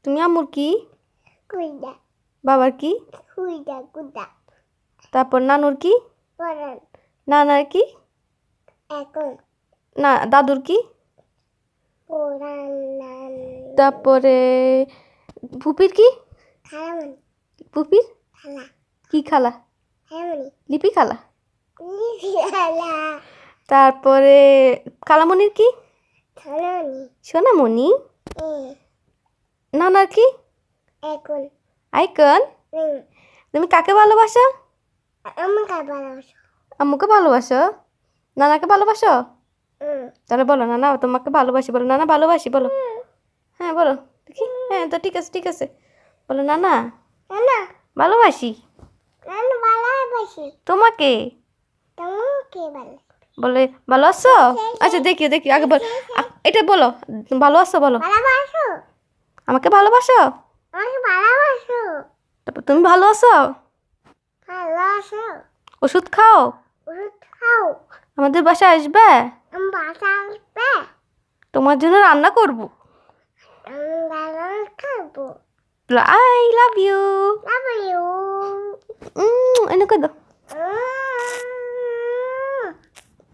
তুমি আম্মুর কি? কুইদা বাবার কি? কুইদা কুদা তারপর নানুর কি? পরান নানার কি? এখন না দাদুর কি? পরান নান তারপরে ফুপির কি? খালামন ফুপির খালা কি খালা? খালামনি লিপি খালা। খালা তারপরে খালামণির কি? খালামনি সোনামণি। নানার কি? এখন আইকন। তুমি কাকে ভালোবাসো? আমাকে ভালোবাসো আম্মুকে ভালোবাসো? নানাকে ভালোবাসো? তাহলে বলো নানা তোমাকে ভালোবাসি, বলো নানা ভালোবাসি বলো। হ্যাঁ বলো দেখি। হ্যাঁ তো ঠিক আছে ঠিক আছে, বলো নানা নানা ভালোবাসি নানা ভালোবাসি তোমাকে। তোমাকে ভালো বলে ভালো আছো? আচ্ছা দেখি দেখি আগে বল, এটা বলো ভালো আছো বলো। ভালোবাসো আমাকে ভালোবাসো? আমাকে ভালোবাসো তারপর তুমি ভালো আছো? ভালোবাসো ওষুধ খাও? ওষুধ খাও আমাদের বাসায় আসবে? আমি বাসা আসবে তোমার জন্য রান্না করবো। আমি ভালো খাবো I love you. Love you এনে কই দাও।